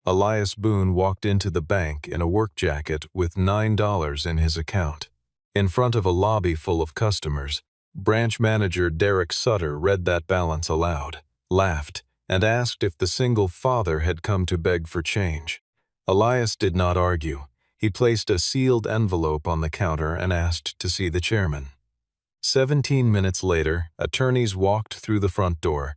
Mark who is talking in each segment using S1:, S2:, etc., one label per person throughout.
S1: Elias Boone walked into the bank in a work jacket with $9 in his account. In front of a lobby full of customers, branch manager Derek Sutter read that balance aloud, laughed, and asked if the single father had come to beg for change. Elias did not argue. He placed a sealed envelope on the counter and asked to see the chairman. 17 minutes later, attorneys walked through the front door.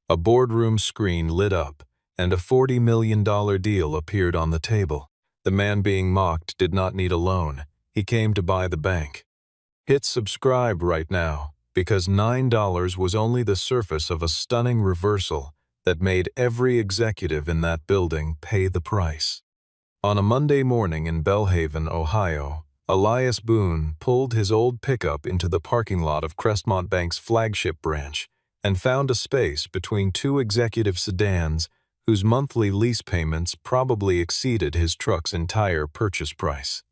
S1: A boardroom screen lit up, and a $40 million deal appeared on the table. The man being mocked did not need a loan. He came to buy the bank. Hit subscribe right now, because $9 was only the surface of a stunning reversal that made every executive in that building pay the price. On a Monday morning in Belhaven, Ohio, Elias Boone pulled his old pickup into the parking lot of Crestmont Bank's flagship branch and found a space between two executive sedans whose monthly lease payments probably exceeded his truck's entire purchase price.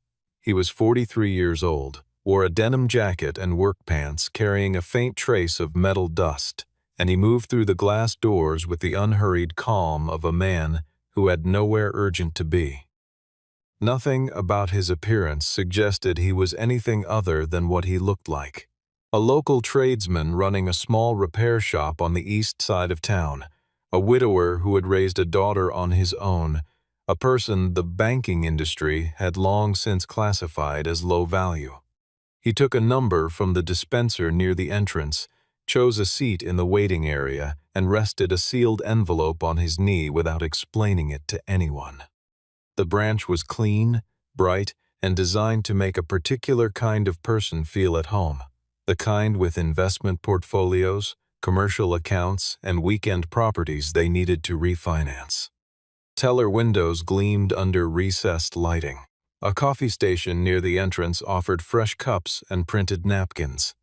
S1: He was 43 years old, wore a denim jacket and work pants carrying a faint trace of metal dust, and he moved through the glass doors with the unhurried calm of a man who had nowhere urgent to be. Nothing about his appearance suggested he was anything other than what he looked like. A local tradesman running a small repair shop on the east side of town, a widower who had raised a daughter on his own, a person the banking industry had long since classified as low value. He took a number from the dispenser near the entrance, chose a seat in the waiting area, and rested a sealed envelope on his knee without explaining it to anyone. The branch was clean, bright, and designed to make a particular kind of person feel at home, the kind with investment portfolios, commercial accounts, and weekend properties they needed to refinance. Teller windows gleamed under recessed lighting. A coffee station near the entrance offered fresh cups and printed napkins.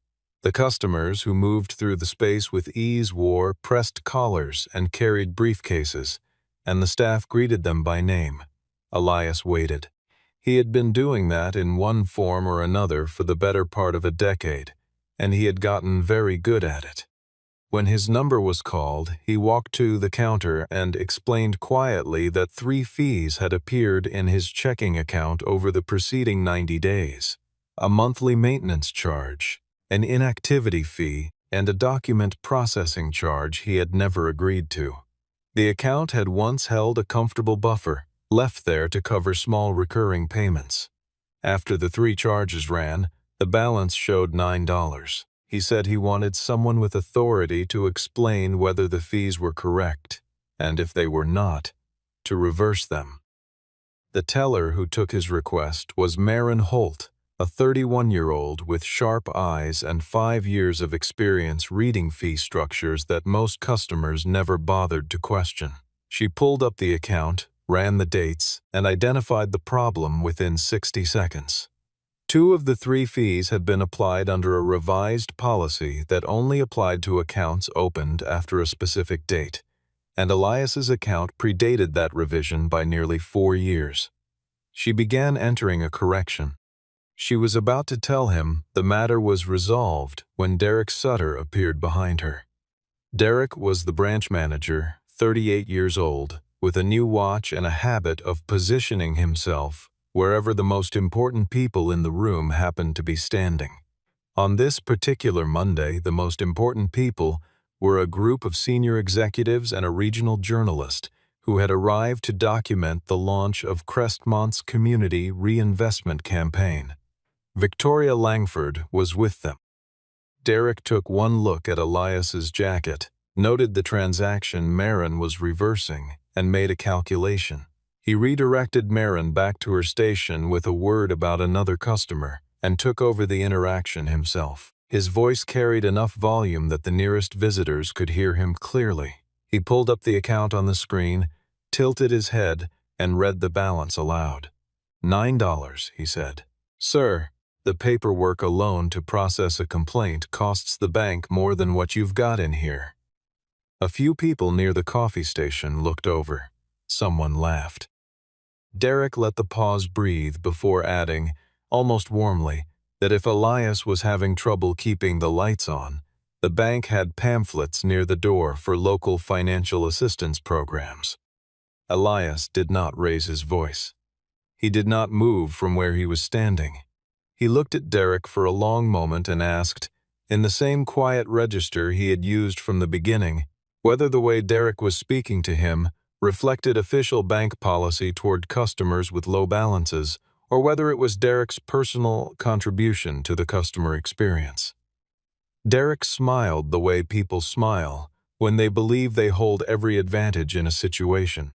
S1: The customers who moved through the space with ease wore pressed collars and carried briefcases, and the staff greeted them by name. Elias waited. He had been doing that in one form or another for the better part of a decade, and he had gotten very good at it. When his number was called, he walked to the counter and explained quietly that 3 fees had appeared in his checking account over the preceding 90 days. A monthly maintenance charge, an inactivity fee, and a document processing charge he had never agreed to. The account had once held a comfortable buffer, left there to cover small recurring payments. After the 3 charges ran, the balance showed $9. He said he wanted someone with authority to explain whether the fees were correct, and if they were not, to reverse them. The teller who took his request was Maren Holt, a 31-year-old with sharp eyes and 5 years of experience reading fee structures that most customers never bothered to question. She pulled up the account, ran the dates, and identified the problem within 60 seconds. 2 of the 3 fees had been applied under a revised policy that only applied to accounts opened after a specific date, and Elias's account predated that revision by nearly 4 years. She began entering a correction. She was about to tell him the matter was resolved when Derek Sutter appeared behind her. Derek was the branch manager, 38 years old, with a new watch and a habit of positioning himself wherever the most important people in the room happened to be standing. On this particular Monday, the most important people were a group of senior executives and a regional journalist who had arrived to document the launch of Crestmont's community reinvestment campaign. Victoria Langford was with them. Derek took one look at Elias's jacket, noted the transaction Maren was reversing, and made a calculation. He redirected Maren back to her station with a word about another customer and took over the interaction himself. His voice carried enough volume that the nearest visitors could hear him clearly. He pulled up the account on the screen, tilted his head, and read the balance aloud. $9, he said. Sir, the paperwork alone to process a complaint costs the bank more than what you've got in here. A few people near the coffee station looked over. Someone laughed. Derek let the pause breathe before adding, almost warmly, that if Elias was having trouble keeping the lights on, the bank had pamphlets near the door for local financial assistance programs. Elias did not raise his voice. He did not move from where he was standing. He looked at Derek for a long moment and asked, in the same quiet register he had used from the beginning, whether the way Derek was speaking to him reflected official bank policy toward customers with low balances, or whether it was Derek's personal contribution to the customer experience. Derek smiled the way people smile when they believe they hold every advantage in a situation.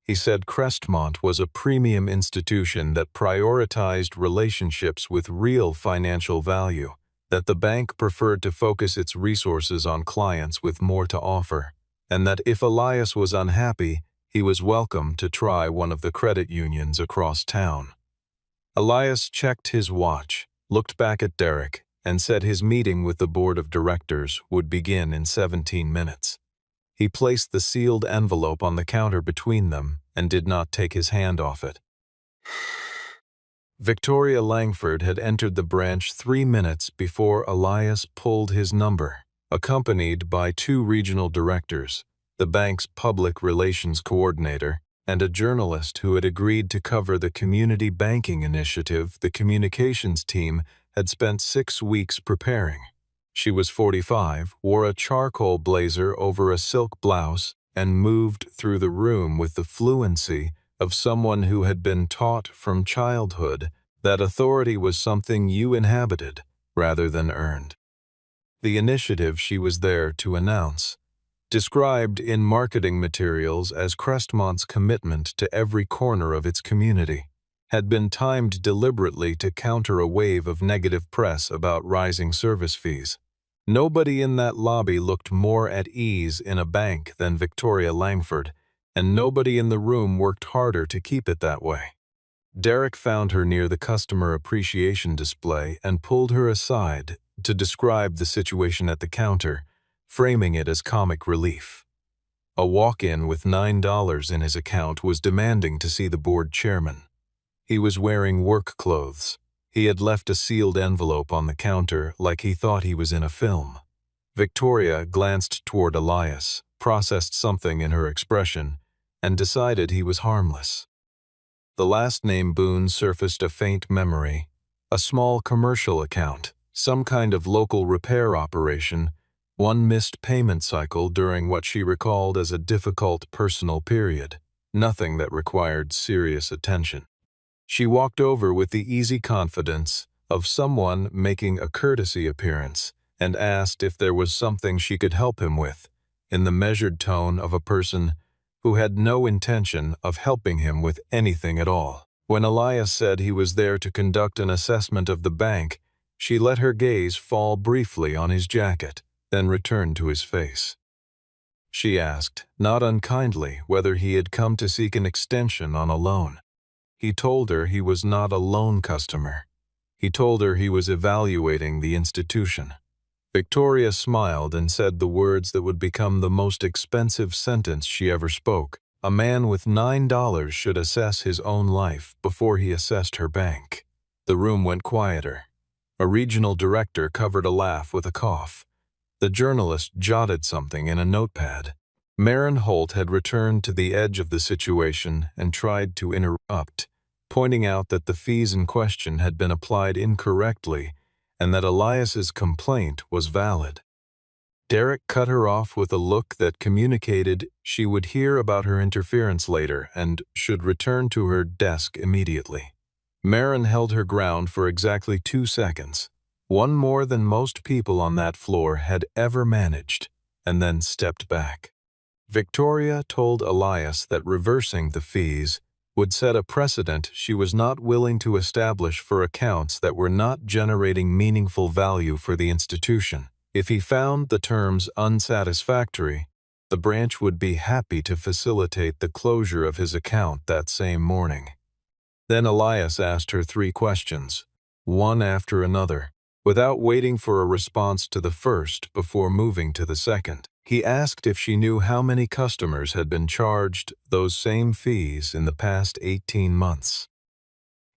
S1: He said Crestmont was a premium institution that prioritized relationships with real financial value, that the bank preferred to focus its resources on clients with more to offer, and that if Elias was unhappy, he was welcome to try one of the credit unions across town. Elias checked his watch, looked back at Derek, and said his meeting with the board of directors would begin in 17 minutes. He placed the sealed envelope on the counter between them and did not take his hand off it. Victoria Langford had entered the branch 3 minutes before Elias pulled his number, accompanied by 2 regional directors, the bank's public relations coordinator, and a journalist who had agreed to cover the community banking initiative the communications team had spent 6 weeks preparing. She was 45, wore a charcoal blazer over a silk blouse, and moved through the room with the fluency of someone who had been taught from childhood that authority was something you inhabited rather than earned. The initiative she was there to announce, described in marketing materials as Crestmont's commitment to every corner of its community, had been timed deliberately to counter a wave of negative press about rising service fees. Nobody in that lobby looked more at ease in a bank than Victoria Langford, and nobody in the room worked harder to keep it that way. Derek found her near the customer appreciation display and pulled her aside to describe the situation at the counter, framing it as comic relief. A walk-in with $9 in his account was demanding to see the board chairman. He was wearing work clothes. He had left a sealed envelope on the counter like he thought he was in a film. Victoria glanced toward Elias, processed something in her expression, and decided he was harmless. The last name Boone surfaced a faint memory, a small commercial account, some kind of local repair operation, one missed payment cycle during what she recalled as a difficult personal period, nothing that required serious attention. She walked over with the easy confidence of someone making a courtesy appearance and asked if there was something she could help him with, in the measured tone of a person who had no intention of helping him with anything at all. When Elias said he was there to conduct an assessment of the bank, she let her gaze fall briefly on his jacket, then returned to his face. She asked, not unkindly, whether he had come to seek an extension on a loan. He told her he was not a loan customer. He told her he was evaluating the institution. Victoria smiled and said the words that would become the most expensive sentence she ever spoke. A man with $9 should assess his own life before he assessed her bank. The room went quieter. A regional director covered a laugh with a cough. The journalist jotted something in a notepad. Marin Holt had returned to the edge of the situation and tried to interrupt, pointing out that the fees in question had been applied incorrectly and that Elias's complaint was valid. Derek cut her off with a look that communicated she would hear about her interference later and should return to her desk immediately. Marin held her ground for exactly 2 seconds, one more than most people on that floor had ever managed, and then stepped back. Victoria told Elias that reversing the fees would set a precedent she was not willing to establish for accounts that were not generating meaningful value for the institution. If he found the terms unsatisfactory, the branch would be happy to facilitate the closure of his account that same morning. Then Elias asked her 3 questions, one after another, without waiting for a response to the first before moving to the second. He asked if she knew how many customers had been charged those same fees in the past 18 months.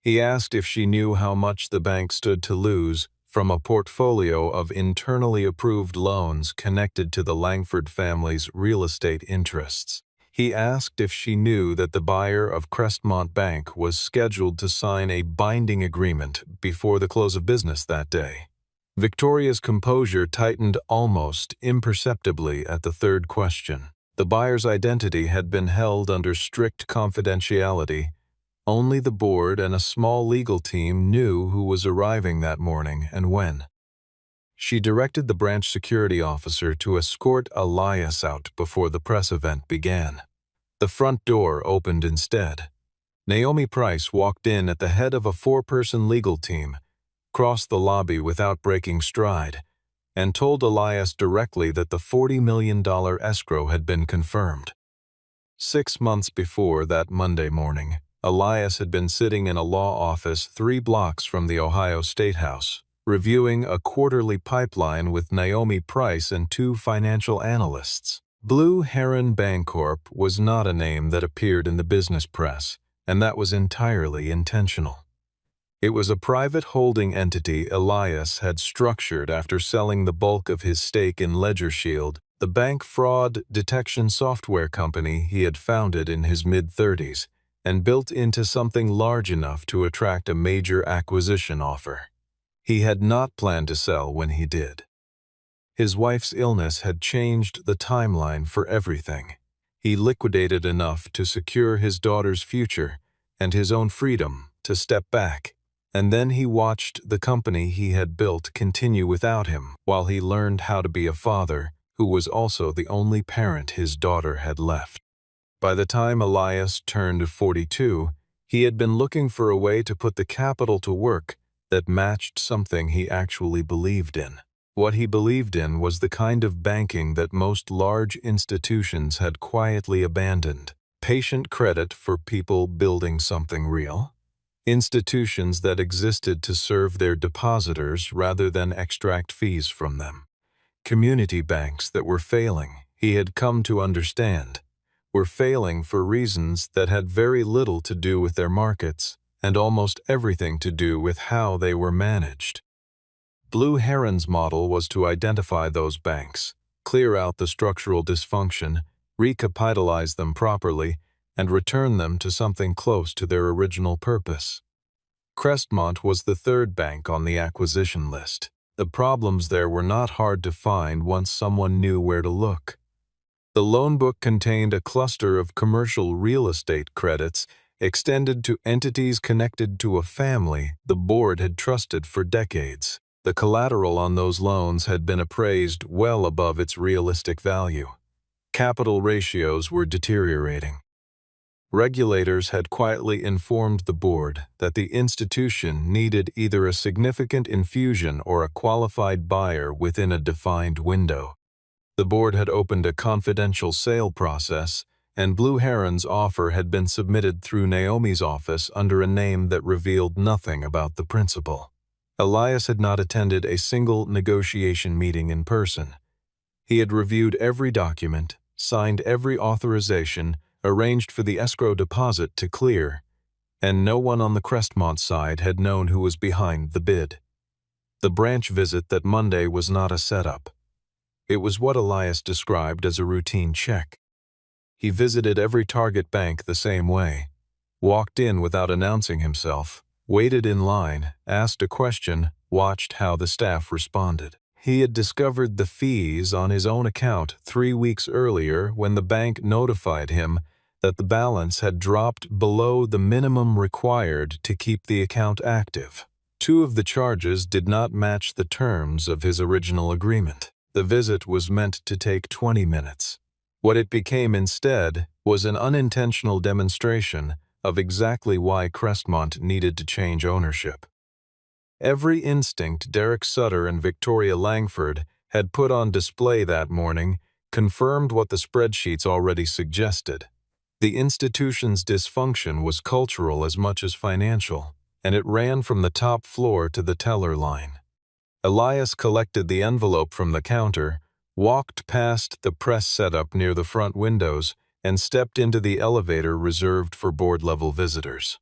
S1: He asked if she knew how much the bank stood to lose from a portfolio of internally approved loans connected to the Langford family's real estate interests. He asked if she knew that the buyer of Crestmont Bank was scheduled to sign a binding agreement before the close of business that day. Victoria's composure tightened almost imperceptibly at the third question. The buyer's identity had been held under strict confidentiality. Only the board and a small legal team knew who was arriving that morning and when. She directed the branch security officer to escort Elias out before the press event began. The front door opened instead. Naomi Price walked in at the head of a four-person legal team, crossed the lobby without breaking stride, and told Elias directly that the $40 million escrow had been confirmed. 6 months before that Monday morning, Elias had been sitting in a law office 3 blocks from the Ohio State House, reviewing a quarterly pipeline with Naomi Price and 2 financial analysts. Blue Heron Bancorp was not a name that appeared in the business press, and that was entirely intentional. It was a private holding entity Elias had structured after selling the bulk of his stake in LedgerShield, the bank fraud detection software company he had founded in his mid-30s, and built into something large enough to attract a major acquisition offer. He had not planned to sell when he did. His wife's illness had changed the timeline for everything. He liquidated enough to secure his daughter's future and his own freedom to step back, and then he watched the company he had built continue without him while he learned how to be a father who was also the only parent his daughter had left. By the time Elias turned 42, he had been looking for a way to put the capital to work that matched something he actually believed in. What he believed in was the kind of banking that most large institutions had quietly abandoned. Patient credit for people building something real. Institutions that existed to serve their depositors rather than extract fees from them. Community banks that were failing, he had come to understand, were failing for reasons that had very little to do with their markets and almost everything to do with how they were managed. Blue Heron's model was to identify those banks, clear out the structural dysfunction, recapitalize them properly, and return them to something close to their original purpose. Crestmont was the third bank on the acquisition list. The problems there were not hard to find once someone knew where to look. The loan book contained a cluster of commercial real estate credits extended to entities connected to a family the board had trusted for decades. The collateral on those loans had been appraised well above its realistic value. Capital ratios were deteriorating. Regulators had quietly informed the board that the institution needed either a significant infusion or a qualified buyer within a defined window. The board had opened a confidential sale process, and Blue Heron's offer had been submitted through Naomi's office under a name that revealed nothing about the principal. Elias had not attended a single negotiation meeting in person. He had reviewed every document, signed every authorization, arranged for the escrow deposit to clear, and no one on the Crestmont side had known who was behind the bid. The branch visit that Monday was not a setup. It was what Elias described as a routine check. He visited every target bank the same way, walked in without announcing himself, waited in line, asked a question, watched how the staff responded. He had discovered the fees on his own account 3 weeks earlier when the bank notified him that the balance had dropped below the minimum required to keep the account active. 2 of the charges did not match the terms of his original agreement. The visit was meant to take 20 minutes. What it became instead was an unintentional demonstration of exactly why Crestmont needed to change ownership. Every instinct Derek Sutter and Victoria Langford had put on display that morning confirmed what the spreadsheets already suggested. The institution's dysfunction was cultural as much as financial, and it ran from the top floor to the teller line. Elias collected the envelope from the counter, walked past the press setup near the front windows, and stepped into the elevator reserved for board-level visitors.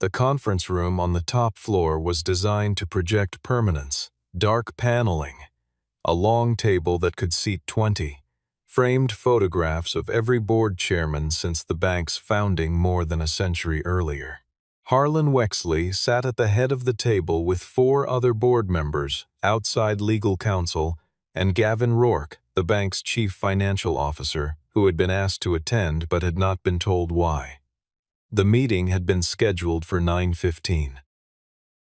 S1: The conference room on the top floor was designed to project permanence, dark paneling, a long table that could seat 20, framed photographs of every board chairman since the bank's founding more than a century earlier. Harlan Wexley sat at the head of the table with 4 other board members, outside legal counsel, and Gavin Rourke, the bank's chief financial officer, who had been asked to attend but had not been told why. The meeting had been scheduled for 9:15.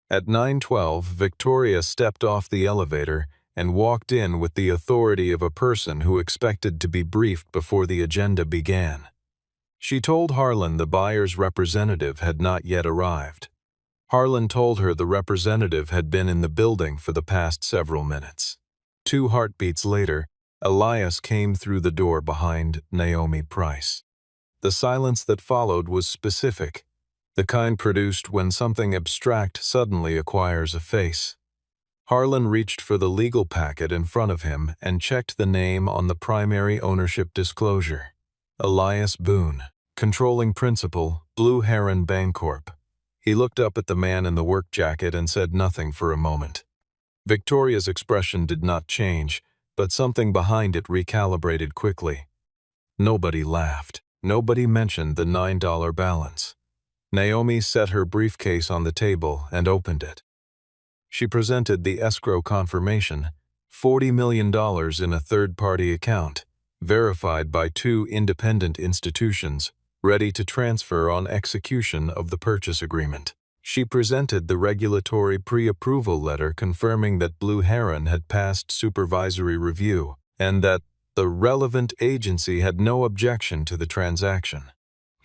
S1: At 9:12, Victoria stepped off the elevator and walked in with the authority of a person who expected to be briefed before the agenda began. She told Harlan the buyer's representative had not yet arrived. Harlan told her the representative had been in the building for the past several minutes. 2 heartbeats later, Elias came through the door behind Naomi Price. The silence that followed was specific, the kind produced when something abstract suddenly acquires a face. Harlan reached for the legal packet in front of him and checked the name on the primary ownership disclosure. Elias Boone, controlling principal, Blue Heron Bancorp. He looked up at the man in the work jacket and said nothing for a moment. Victoria's expression did not change, but something behind it recalibrated quickly. Nobody laughed. Nobody mentioned the $9 balance. Naomi set her briefcase on the table and opened it. She presented the escrow confirmation, $40 million in a third-party account, verified by 2 independent institutions, ready to transfer on execution of the purchase agreement. She presented the regulatory pre-approval letter confirming that Blue Heron had passed supervisory review and that the relevant agency had no objection to the transaction.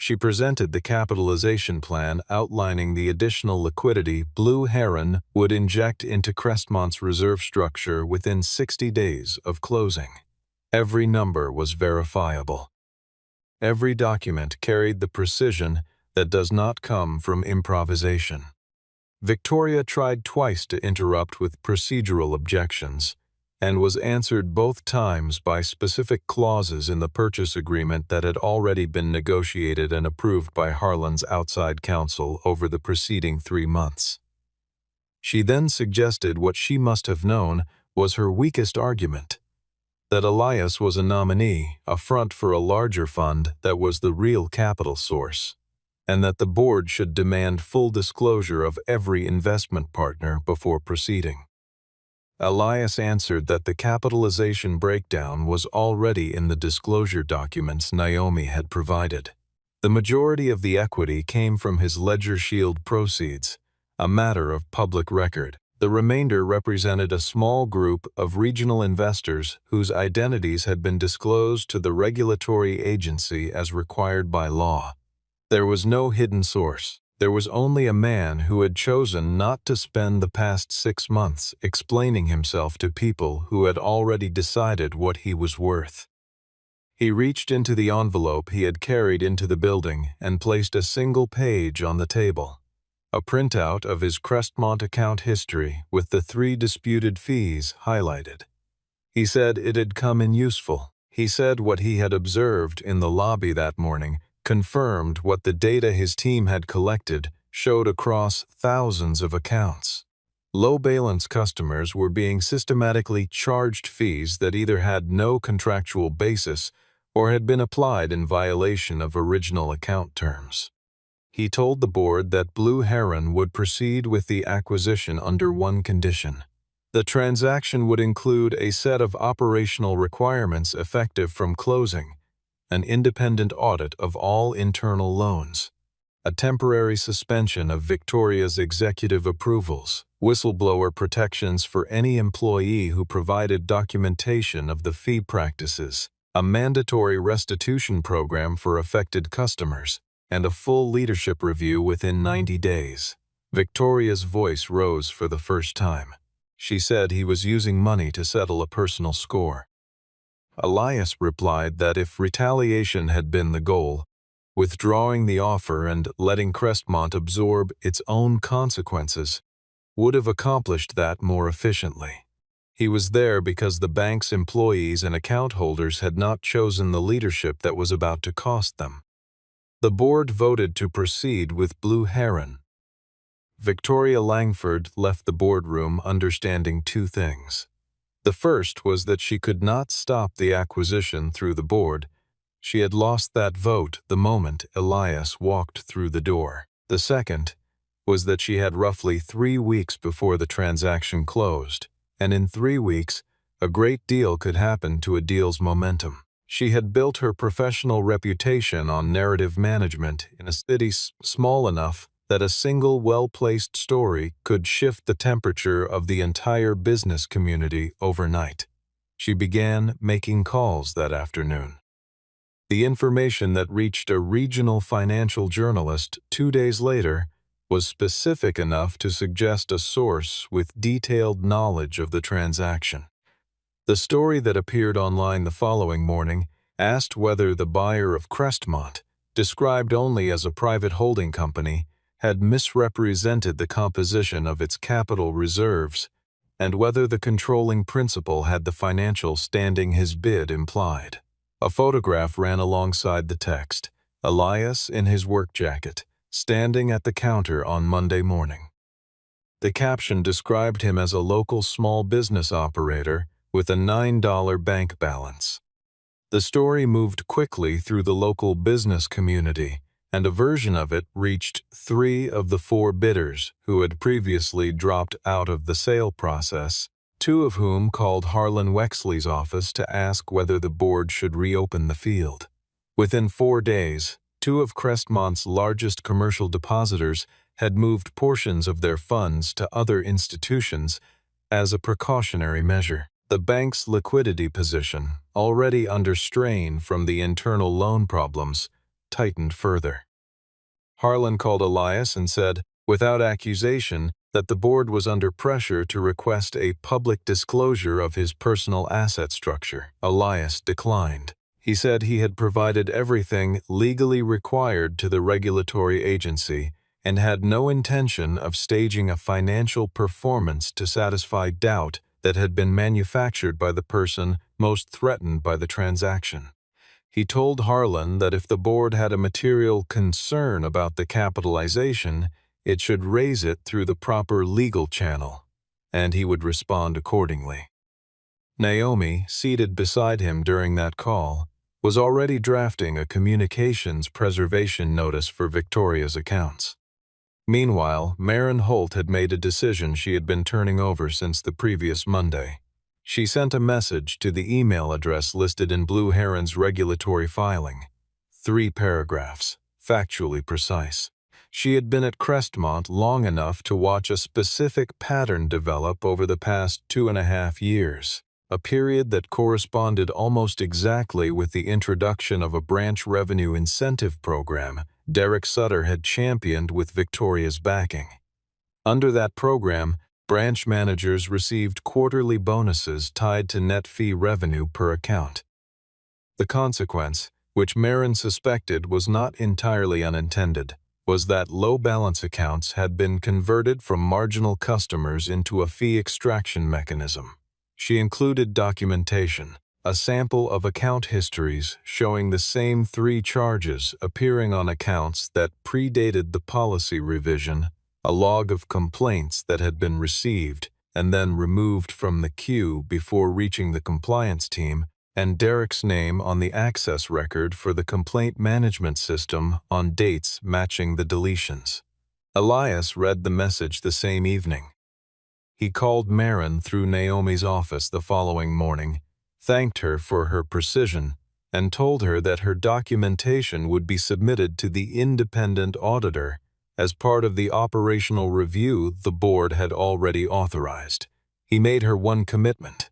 S1: She presented the capitalization plan outlining the additional liquidity Blue Heron would inject into Crestmont's reserve structure within 60 days of closing. Every number was verifiable. Every document carried the precision that does not come from improvisation. Victoria tried twice to interrupt with procedural objections, and was answered both times by specific clauses in the purchase agreement that had already been negotiated and approved by Harlan's outside counsel over the preceding 3 months. She then suggested what she must have known was her weakest argument, that Elias was a nominee, a front for a larger fund that was the real capital source, and that the board should demand full disclosure of every investment partner before proceeding. Elias answered that the capitalization breakdown was already in the disclosure documents Naomi had provided. The majority of the equity came from his Ledger Shield proceeds, a matter of public record. The remainder represented a small group of regional investors whose identities had been disclosed to the regulatory agency as required by law. There was no hidden source. There was only a man who had chosen not to spend the past 6 months explaining himself to people who had already decided what he was worth. He reached into the envelope he had carried into the building and placed a single page on the table, a printout of his Crestmont account history with the 3 disputed fees highlighted. He said it had come in useful. He said what he had observed in the lobby that morning confirmed what the data his team had collected showed across thousands of accounts. Low-balance customers were being systematically charged fees that either had no contractual basis or had been applied in violation of original account terms. He told the board that Blue Heron would proceed with the acquisition under one condition. The transaction would include a set of operational requirements effective from closing, an independent audit of all internal loans, a temporary suspension of Victoria's executive approvals, whistleblower protections for any employee who provided documentation of the fee practices, a mandatory restitution program for affected customers, and a full leadership review within 90 days. Victoria's voice rose for the first time. She said he was using money to settle a personal score. Elias replied that if retaliation had been the goal, withdrawing the offer and letting Crestmont absorb its own consequences would have accomplished that more efficiently. He was there because the bank's employees and account holders had not chosen the leadership that was about to cost them. The board voted to proceed with Blue Heron. Victoria Langford left the boardroom understanding 2 things. The first was that she could not stop the acquisition through the board. She had lost that vote the moment Elias walked through the door. The second was that she had roughly 3 weeks before the transaction closed, and in 3 weeks, a great deal could happen to a deal's momentum. She had built her professional reputation on narrative management in a city small enough that a single well-placed story could shift the temperature of the entire business community overnight. She began making calls that afternoon. The information that reached a regional financial journalist 2 days later was specific enough to suggest a source with detailed knowledge of the transaction. The story that appeared online the following morning asked whether the buyer of Crestmont, described only as a private holding company, had misrepresented the composition of its capital reserves and whether the controlling principal had the financial standing his bid implied. A photograph ran alongside the text, Elias in his work jacket, standing at the counter on Monday morning. The caption described him as a local small business operator with a $9 bank balance. The story moved quickly through the local business community, and a version of it reached 3 of the 4 bidders who had previously dropped out of the sale process, 2 of whom called Harlan Wexley's office to ask whether the board should reopen the field. Within 4 days, 2 of Crestmont's largest commercial depositors had moved portions of their funds to other institutions as a precautionary measure. The bank's liquidity position, already under strain from the internal loan problems, tightened further. Harlan called Elias and said, without accusation, that the board was under pressure to request a public disclosure of his personal asset structure. Elias declined. He said he had provided everything legally required to the regulatory agency and had no intention of staging a financial performance to satisfy doubt that had been manufactured by the person most threatened by the transaction. He told Harlan that if the board had a material concern about the capitalization, it should raise it through the proper legal channel, and he would respond accordingly. Naomi, seated beside him during that call, was already drafting a communications preservation notice for Victoria's accounts. Meanwhile, Maren Holt had made a decision she had been turning over since the previous Monday. She sent a message to the email address listed in Blue Heron's regulatory filing. 3 paragraphs, factually precise. She had been at Crestmont long enough to watch a specific pattern develop over the past 2.5 years, a period that corresponded almost exactly with the introduction of a branch revenue incentive program Derek Sutter had championed with Victoria's backing. Under that program, branch managers received quarterly bonuses tied to net fee revenue per account. The consequence, which Maren suspected was not entirely unintended, was that low balance accounts had been converted from marginal customers into a fee extraction mechanism. She included documentation, a sample of account histories showing the same 3 charges appearing on accounts that predated the policy revision, a log of complaints that had been received and then removed from the queue before reaching the compliance team, and Derek's name on the access record for the complaint management system on dates matching the deletions. Elias read the message the same evening. He called Maren through Naomi's office the following morning, thanked her for her precision, and told her that her documentation would be submitted to the independent auditor as part of the operational review the board had already authorized. He made her one commitment.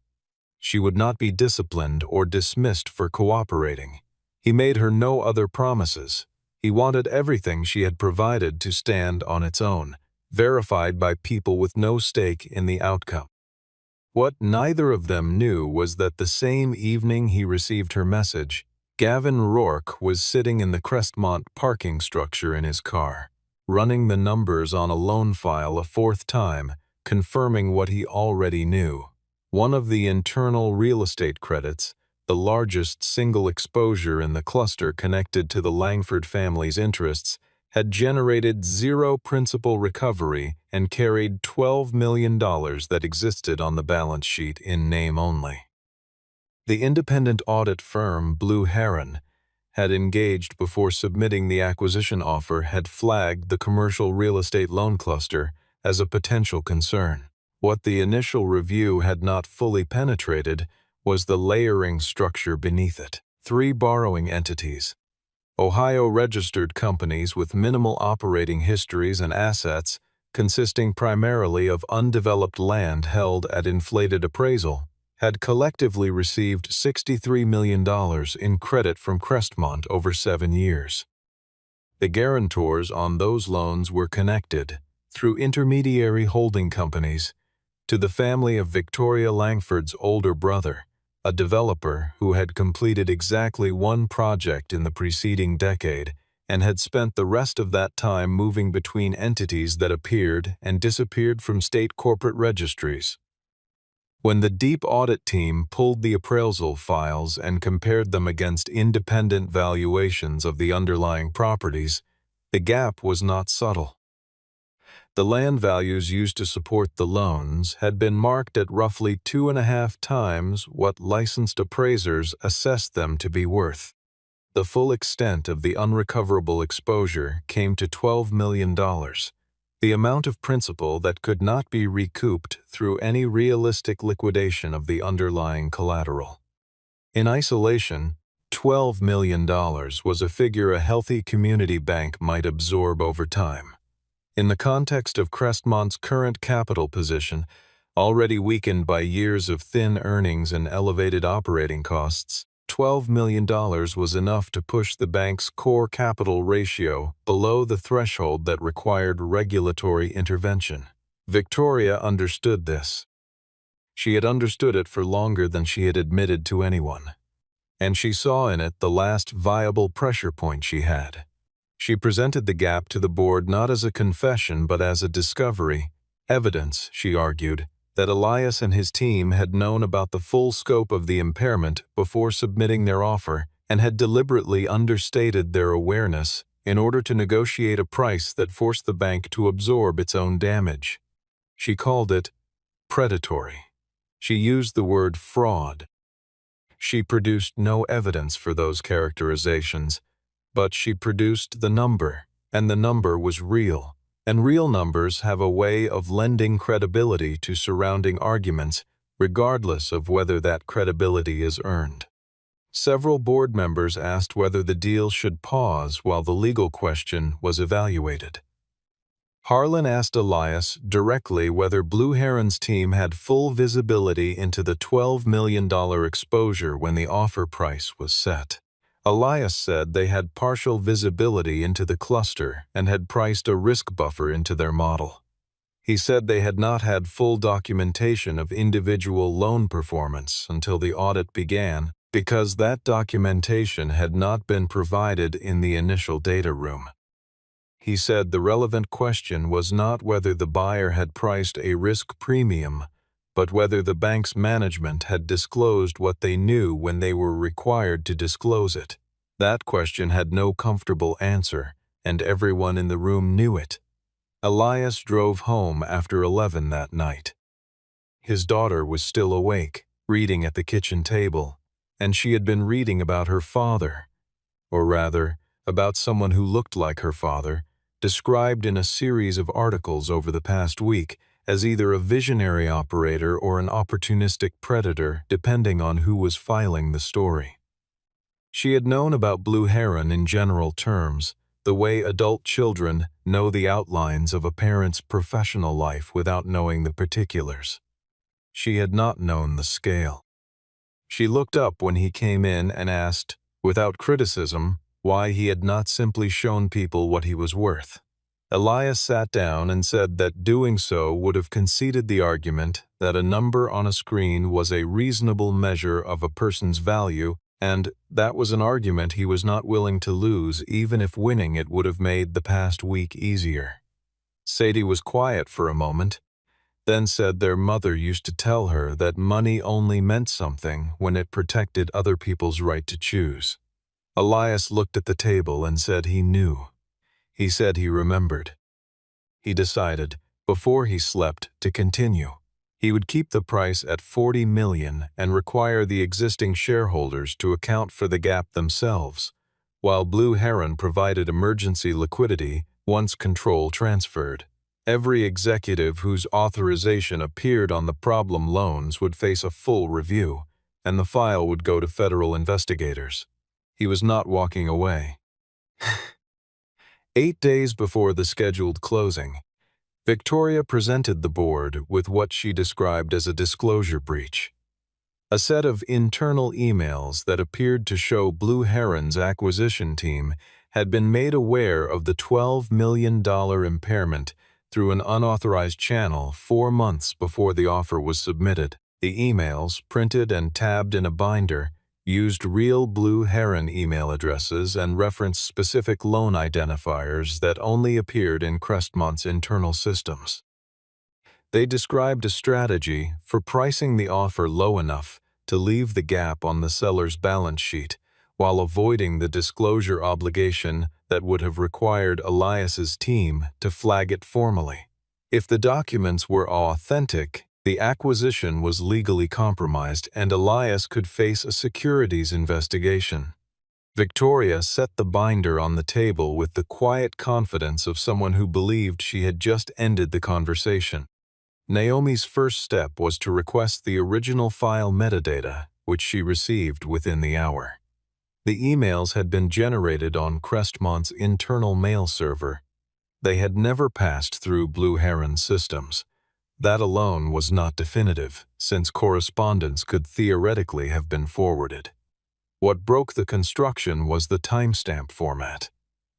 S1: She would not be disciplined or dismissed for cooperating. He made her no other promises. He wanted everything she had provided to stand on its own, verified by people with no stake in the outcome. What neither of them knew was that the same evening he received her message, Gavin Rourke was sitting in the Crestmont parking structure in his car, running the numbers on a loan file a 4th time, confirming what he already knew. One of the internal real estate credits, the largest single exposure in the cluster connected to the Langford family's interests, had generated zero principal recovery and carried $12 million that existed on the balance sheet in name only. The independent audit firm Blue Heron had engaged before submitting the acquisition offer had flagged the commercial real estate loan cluster as a potential concern. What the initial review had not fully penetrated was the layering structure beneath it. 3 borrowing entities, Ohio-registered companies with minimal operating histories and assets consisting primarily of undeveloped land held at inflated appraisal, had collectively received $63 million in credit from Crestmont over 7 years. The guarantors on those loans were connected, through intermediary holding companies, to the family of Victoria Langford's older brother, a developer who had completed exactly 1 project in the preceding decade and had spent the rest of that time moving between entities that appeared and disappeared from state corporate registries. When the deep audit team pulled the appraisal files and compared them against independent valuations of the underlying properties, the gap was not subtle. The land values used to support the loans had been marked at roughly 2.5 times what licensed appraisers assessed them to be worth. The full extent of the unrecoverable exposure came to $12 million, the amount of principal that could not be recouped through any realistic liquidation of the underlying collateral. In isolation, $12 million was a figure a healthy community bank might absorb over time. In the context of Crestmont's current capital position, already weakened by years of thin earnings and elevated operating costs, $12 million was enough to push the bank's core capital ratio below the threshold that required regulatory intervention. Victoria understood this. She had understood it for longer than she had admitted to anyone, and she saw in it the last viable pressure point she had. She presented the gap to the board not as a confession but as a discovery, evidence, she argued, that Elias and his team had known about the full scope of the impairment before submitting their offer and had deliberately understated their awareness in order to negotiate a price that forced the bank to absorb its own damage. She called it predatory. She used the word fraud. She produced no evidence for those characterizations, but she produced the number, and the number was real. And real numbers have a way of lending credibility to surrounding arguments, regardless of whether that credibility is earned. Several board members asked whether the deal should pause while the legal question was evaluated. Harlan asked Elias directly whether Blue Heron's team had full visibility into the $12 million exposure when the offer price was set. Elias said they had partial visibility into the cluster and had priced a risk buffer into their model. He said they had not had full documentation of individual loan performance until the audit began because that documentation had not been provided in the initial data room. He said the relevant question was not whether the buyer had priced a risk premium, but whether the bank's management had disclosed what they knew when they were required to disclose it. That question had no comfortable answer, and everyone in the room knew it. Elias drove home after 11 that night. His daughter was still awake, reading at the kitchen table, and she had been reading about her father, or rather, about someone who looked like her father, described in a series of articles over the past week as either a visionary operator or an opportunistic predator, depending on who was filing the story. She had known about Blue Heron in general terms, the way adult children know the outlines of a parent's professional life without knowing the particulars. She had not known the scale. She looked up when he came in and asked, without criticism, why he had not simply shown people what he was worth. Elias sat down and said that doing so would have conceded the argument that a number on a screen was a reasonable measure of a person's value, and that was an argument he was not willing to lose even if winning it would have made the past week easier. Sadie was quiet for a moment, then said their mother used to tell her that money only meant something when it protected other people's right to choose. Elias looked at the table and said he knew. He said he remembered. He decided, before he slept, to continue. He would keep the price at $40 million and require the existing shareholders to account for the gap themselves, while Blue Heron provided emergency liquidity once control transferred. Every executive whose authorization appeared on the problem loans would face a full review, and the file would go to federal investigators. He was not walking away. 8 days before the scheduled closing, Victoria presented the board with what she described as a disclosure breach. A set of internal emails that appeared to show Blue Heron's acquisition team had been made aware of the $12 million impairment through an unauthorized channel 4 months before the offer was submitted. The emails, printed and tabbed in a binder, used real Blue Heron email addresses and referenced specific loan identifiers that only appeared in Crestmont's internal systems. They described a strategy for pricing the offer low enough to leave the gap on the seller's balance sheet while avoiding the disclosure obligation that would have required Elias's team to flag it formally. If the documents were authentic, the acquisition was legally compromised and Elias could face a securities investigation. Victoria set the binder on the table with the quiet confidence of someone who believed she had just ended the conversation. Naomi's first step was to request the original file metadata, which she received within the hour. The emails had been generated on Crestmont's internal mail server. They had never passed through Blue Heron's systems. That alone was not definitive, since correspondence could theoretically have been forwarded. What broke the construction was the timestamp format.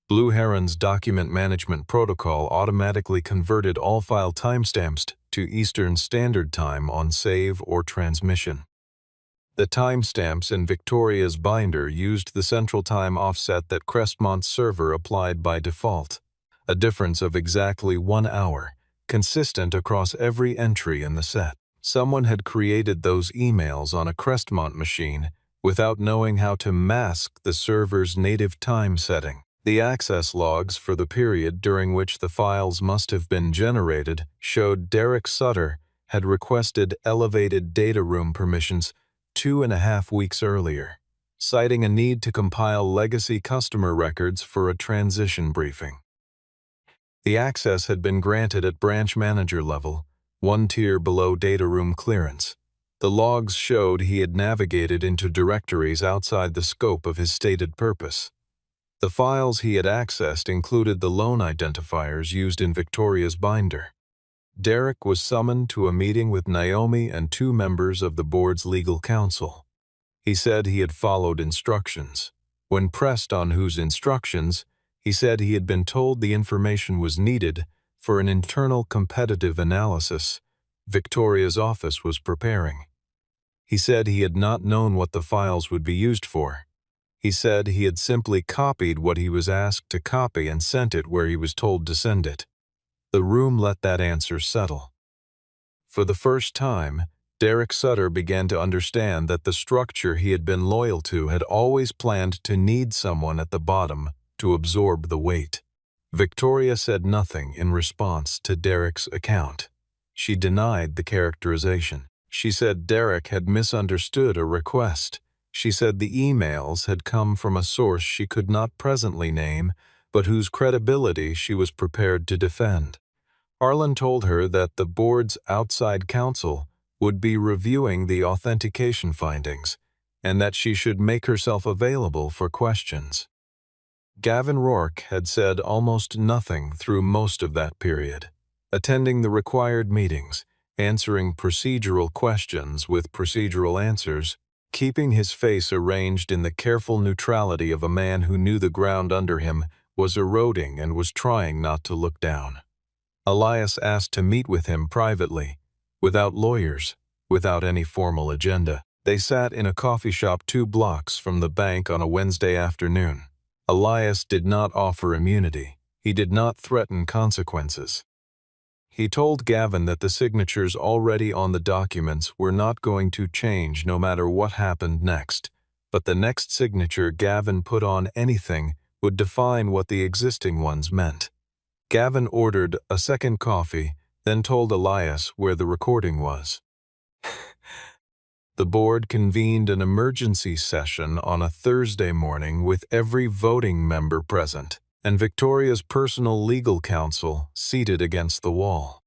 S1: Blue Heron's document management protocol automatically converted all file timestamps to Eastern Standard Time on save or transmission. The timestamps in Victoria's binder used the central time offset that Crestmont's server applied by default, a difference of exactly 1 hour, consistent across every entry in the set. Someone had created those emails on a Crestmont machine without knowing how to mask the server's native time setting. The access logs for the period during which the files must have been generated showed Derek Sutter had requested elevated data room permissions 2.5 weeks earlier, citing a need to compile legacy customer records for a transition briefing. The access had been granted at branch manager level, 1 tier below data room clearance. The logs showed he had navigated into directories outside the scope of his stated purpose. The files he had accessed included the loan identifiers used in Victoria's binder. Derek was summoned to a meeting with Naomi and 2 members of the board's legal counsel. He said he had followed instructions. When pressed on whose instructions, he said he had been told the information was needed for an internal competitive analysis Victoria's office was preparing. He said he had not known what the files would be used for. He said he had simply copied what he was asked to copy and sent it where he was told to send it. The room let that answer settle. For the first time, Derek Sutter began to understand that the structure he had been loyal to had always planned to need someone at the bottom to absorb the weight. Victoria said nothing in response to Derek's account. She denied the characterization. She said Derek had misunderstood a request. She said the emails had come from a source she could not presently name, but whose credibility she was prepared to defend. Harlan told her that the board's outside counsel would be reviewing the authentication findings, and that she should make herself available for questions. Gavin Rourke had said almost nothing through most of that period, attending the required meetings, answering procedural questions with procedural answers, keeping his face arranged in the careful neutrality of a man who knew the ground under him was eroding and was trying not to look down. Elias asked to meet with him privately, without lawyers, without any formal agenda. They sat in a coffee shop 2 blocks from the bank on a Wednesday afternoon. Elias did not offer immunity. He did not threaten consequences. He told Gavin that the signatures already on the documents were not going to change no matter what happened next, but the next signature Gavin put on anything would define what the existing ones meant. Gavin ordered a second coffee, then told Elias where the recording was. The board convened an emergency session on a Thursday morning with every voting member present, and Victoria's personal legal counsel seated against the wall.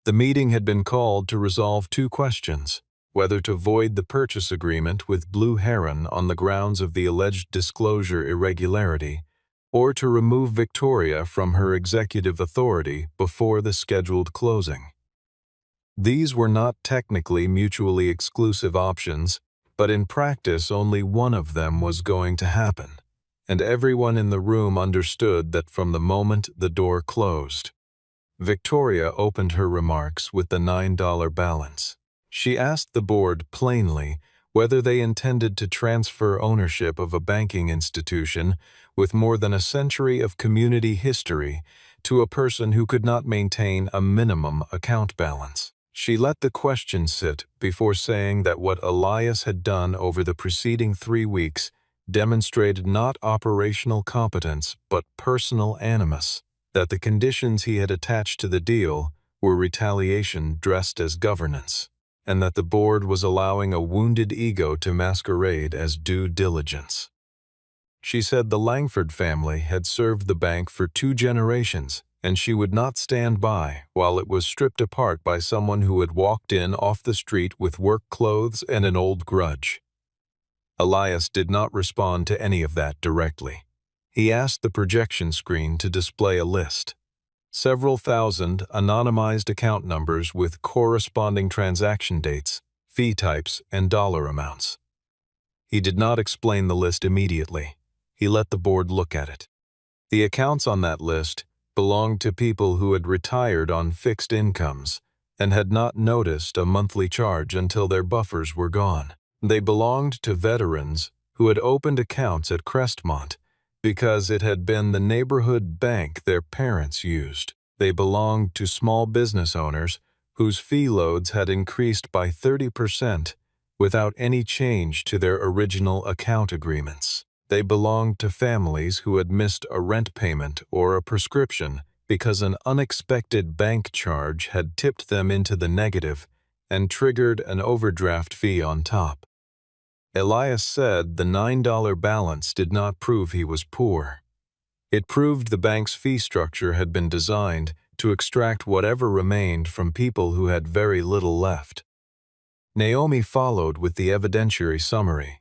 S1: The meeting had been called to resolve two questions: whether to void the purchase agreement with Blue Heron on the grounds of the alleged disclosure irregularity, or to remove Victoria from her executive authority before the scheduled closing. These were not technically mutually exclusive options, but in practice only one of them was going to happen, and everyone in the room understood that from the moment the door closed. Victoria opened her remarks with the $9 balance. She asked the board plainly whether they intended to transfer ownership of a banking institution with more than a century of community history to a person who could not maintain a minimum account balance. She let the question sit before saying that what Elias had done over the preceding 3 weeks demonstrated not operational competence but personal animus, that the conditions he had attached to the deal were retaliation dressed as governance, and that the board was allowing a wounded ego to masquerade as due diligence. She said the Langford family had served the bank for 2 generations, and she would not stand by while it was stripped apart by someone who had walked in off the street with work clothes and an old grudge. Elias did not respond to any of that directly. He asked the projection screen to display a list. Several thousand anonymized account numbers with corresponding transaction dates, fee types, and dollar amounts. He did not explain the list immediately. He let the board look at it. The accounts on that list belonged to people who had retired on fixed incomes and had not noticed a monthly charge until their buffers were gone. They belonged to veterans who had opened accounts at Crestmont because it had been the neighborhood bank their parents used. They belonged to small business owners whose fee loads had increased by 30% without any change to their original account agreements. They belonged to families who had missed a rent payment or a prescription because an unexpected bank charge had tipped them into the negative and triggered an overdraft fee on top. Elias said the $9 balance did not prove he was poor. It proved the bank's fee structure had been designed to extract whatever remained from people who had very little left. Naomi followed with the evidentiary summary,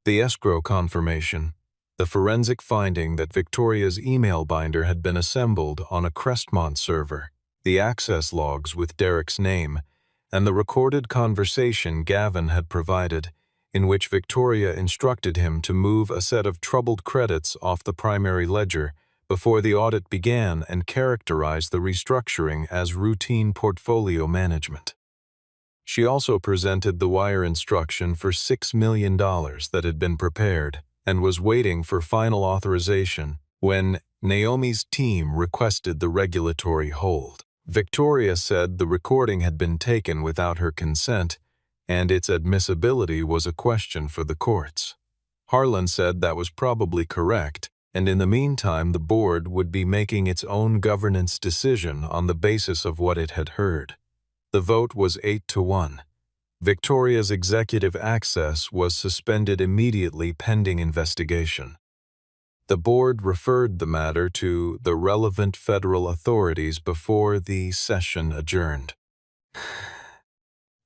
S1: the escrow confirmation, the forensic finding that Victoria's email binder had been assembled on a Crestmont server, the access logs with Derek's name, and the recorded conversation Gavin had provided, in which Victoria instructed him to move a set of troubled credits off the primary ledger before the audit began and characterized the restructuring as routine portfolio management. She also presented the wire instruction for $6 million that had been prepared and was waiting for final authorization when Naomi's team requested the regulatory hold. Victoria said the recording had been taken without her consent, and its admissibility was a question for the courts. Harlan said that was probably correct, and in the meantime the board would be making its own governance decision on the basis of what it had heard. The vote was 8-1. Victoria's executive access was suspended immediately pending investigation. The board referred the matter to the relevant federal authorities before the session adjourned.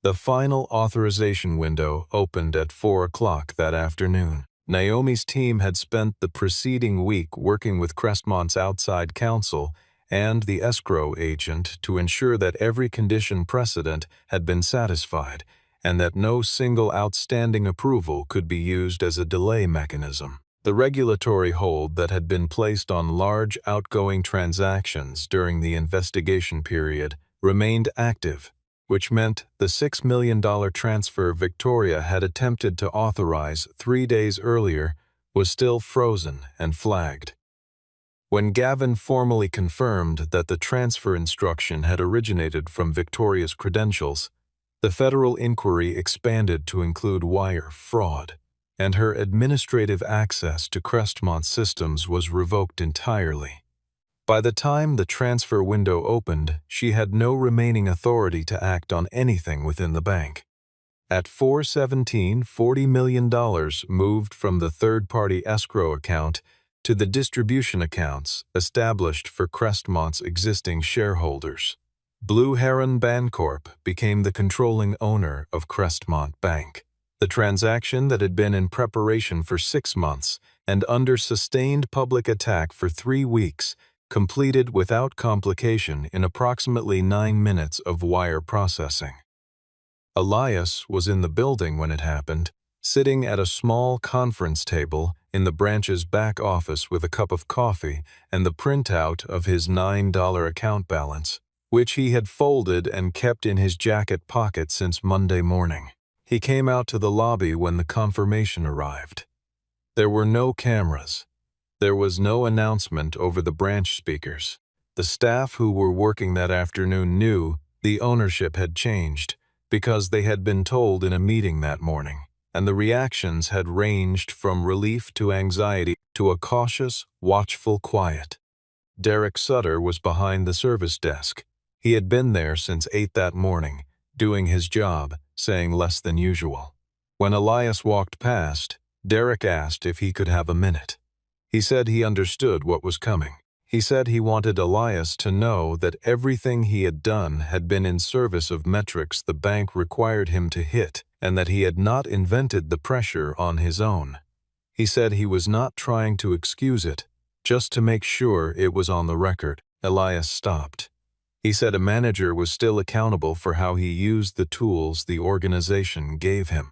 S1: The final authorization window opened at 4 o'clock that afternoon. Naomi's team had spent the preceding week working with Crestmont's outside counsel and the escrow agent to ensure that every condition precedent had been satisfied and that no single outstanding approval could be used as a delay mechanism. The regulatory hold that had been placed on large outgoing transactions during the investigation period remained active, which meant the $6 million transfer Victoria had attempted to authorize 3 days earlier was still frozen and flagged. When Gavin formally confirmed that the transfer instruction had originated from Victoria's credentials, the federal inquiry expanded to include wire fraud, and her administrative access to Crestmont's systems was revoked entirely. By the time the transfer window opened, she had no remaining authority to act on anything within the bank. At 4/17, $40 million moved from the third-party escrow account to the distribution accounts established for Crestmont's existing shareholders. Blue Heron Bancorp became the controlling owner of Crestmont Bank. The transaction that had been in preparation for 6 months and under sustained public attack for 3 weeks completed without complication in approximately 9 minutes of wire processing. Elias was in the building when it happened, sitting at a small conference table in the branch's back office with a cup of coffee and the printout of his $9 account balance, which he had folded and kept in his jacket pocket since Monday morning. He came out to the lobby when the confirmation arrived. There were no cameras. There was no announcement over the branch speakers. The staff who were working that afternoon knew the ownership had changed because they had been told in a meeting that morning, and the reactions had ranged from relief to anxiety to a cautious, watchful quiet. Derek Sutter was behind the service desk. He had been there since 8 that morning, doing his job, saying less than usual. When Elias walked past, Derek asked if he could have a minute. He said he understood what was coming. He said he wanted Elias to know that everything he had done had been in service of metrics the bank required him to hit, and that he had not invented the pressure on his own. He said he was not trying to excuse it, just to make sure it was on the record. Elias stopped. He said a manager was still accountable for how he used the tools the organization gave him.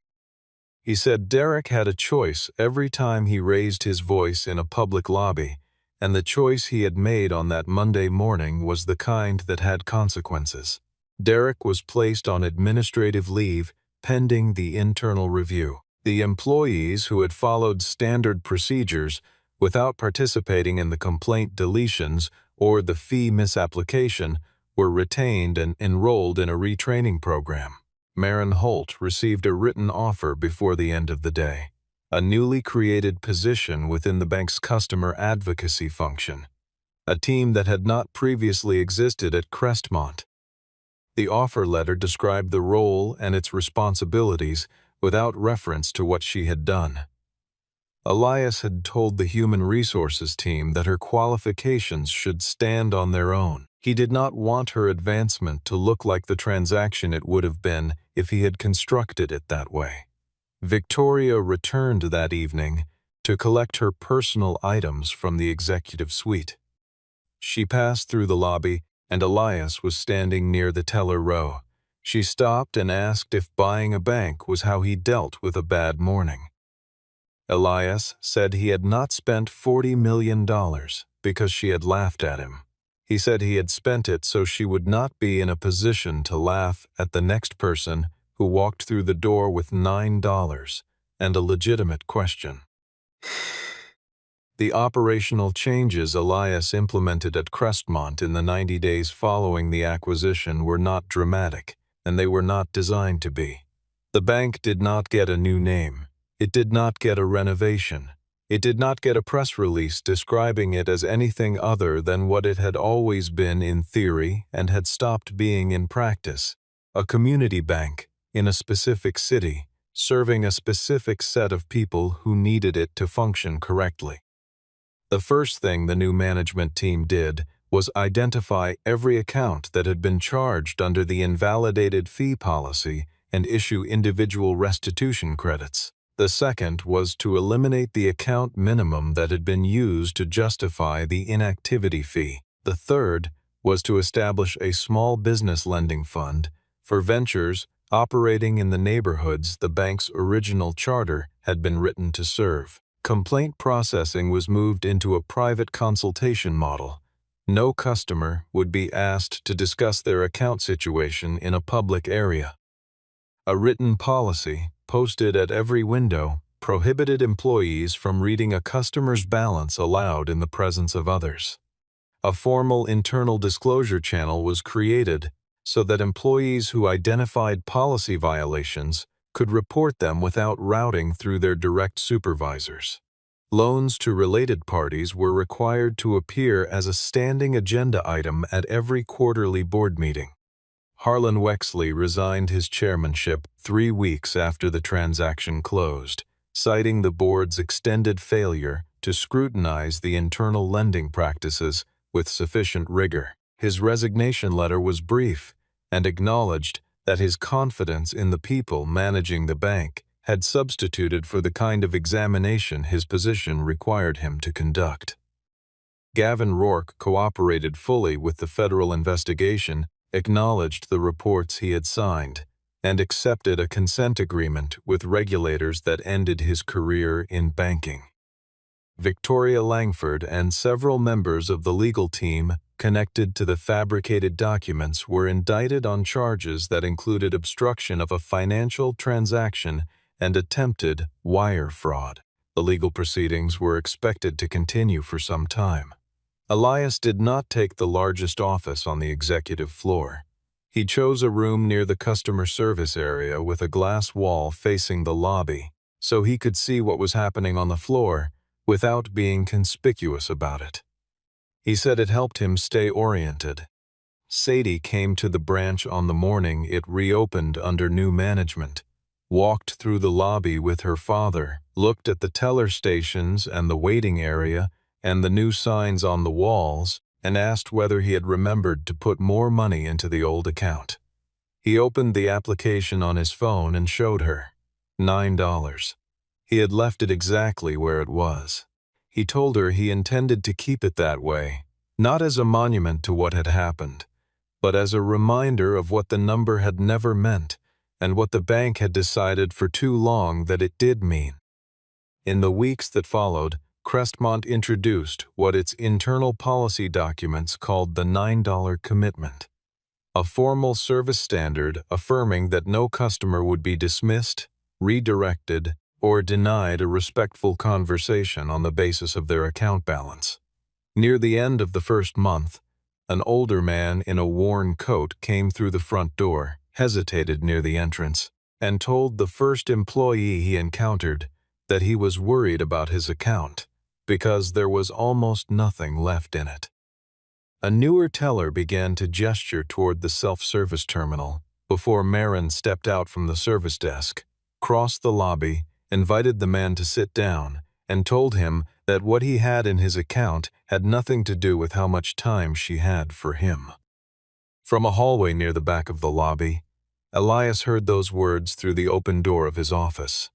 S1: He said Derek had a choice every time he raised his voice in a public lobby, and the choice he had made on that Monday morning was the kind that had consequences. Derek was placed on administrative leave pending the internal review. The employees who had followed standard procedures without participating in the complaint deletions or the fee misapplication were retained and enrolled in a retraining program. Maren Holt received a written offer before the end of the day, a newly created position within the bank's customer advocacy function, a team that had not previously existed at Crestmont. The offer letter described the role and its responsibilities without reference to what she had done. Elias had told the human resources team that her qualifications should stand on their own. He did not want her advancement to look like the transaction it would have been if he had constructed it that way. Victoria returned that evening to collect her personal items from the executive suite. She passed through the lobby, and Elias was standing near the teller row. She stopped and asked if buying a bank was how he dealt with a bad morning. Elias said he had not spent $40 million because she had laughed at him. He said he had spent it so she would not be in a position to laugh at the next person who walked through the door with $9 and a legitimate question. The operational changes Elias implemented at Crestmont in the 90 days following the acquisition were not dramatic, and they were not designed to be. The bank did not get a new name. It did not get a renovation. It did not get a press release describing it as anything other than what it had always been in theory and had stopped being in practice: a community bank in a specific city, serving a specific set of people who needed it to function correctly. The first thing the new management team did was identify every account that had been charged under the invalidated fee policy and issue individual restitution credits. The second was to eliminate the account minimum that had been used to justify the inactivity fee. The third was to establish a small business lending fund for ventures operating in the neighborhoods the bank's original charter had been written to serve. Complaint processing was moved into a private consultation model. No customer would be asked to discuss their account situation in a public area. A written policy, posted at every window, prohibited employees from reading a customer's balance aloud in the presence of others. A formal internal disclosure channel was created so that employees who identified policy violations could report them without routing through their direct supervisors. Loans to related parties were required to appear as a standing agenda item at every quarterly board meeting. Harlan Wexley resigned his chairmanship 3 weeks after the transaction closed, citing the board's extended failure to scrutinize the internal lending practices with sufficient rigor. His resignation letter was brief and acknowledged that his confidence in the people managing the bank had substituted for the kind of examination his position required him to conduct. Gavin Rourke cooperated fully with the federal investigation, acknowledged the reports he had signed, and accepted a consent agreement with regulators that ended his career in banking. Victoria Langford and several members of the legal team connected to the fabricated documents were indicted on charges that included obstruction of a financial transaction and attempted wire fraud. The legal proceedings were expected to continue for some time. Elias did not take the largest office on the executive floor. He chose a room near the customer service area with a glass wall facing the lobby, so he could see what was happening on the floor without being conspicuous about it. He said it helped him stay oriented. Sadie came to the branch on the morning it reopened under new management, walked through the lobby with her father, looked at the teller stations and the waiting area and the new signs on the walls, and asked whether he had remembered to put more money into the old account. He opened the application on his phone and showed her. $9. He had left it exactly where it was. He told her he intended to keep it that way, not as a monument to what had happened, but as a reminder of what the number had never meant and what the bank had decided for too long that it did mean. In the weeks that followed, Crestmont introduced what its internal policy documents called the $9 commitment, a formal service standard affirming that no customer would be dismissed, redirected, or denied a respectful conversation on the basis of their account balance. Near the end of the first month, an older man in a worn coat came through the front door, hesitated near the entrance, and told the first employee he encountered that he was worried about his account because there was almost nothing left in it. A newer teller began to gesture toward the self-service terminal before Marin stepped out from the service desk, crossed the lobby, invited the man to sit down, and told him that what he had in his account had nothing to do with how much time she had for him. From a hallway near the back of the lobby, Elias heard those words through the open door of his office.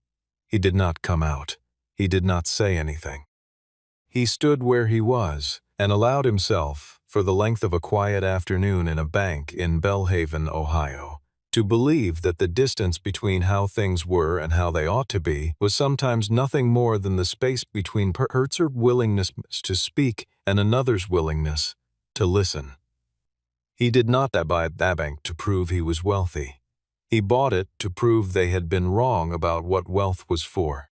S1: He did not come out. He did not say anything. He stood where he was and allowed himself, for the length of a quiet afternoon in a bank in Belhaven, Ohio, to believe that the distance between how things were and how they ought to be was sometimes nothing more than the space between Hertz's willingness to speak and another's willingness to listen. He did not buy that bank to prove he was wealthy. He bought it to prove they had been wrong about what wealth was for.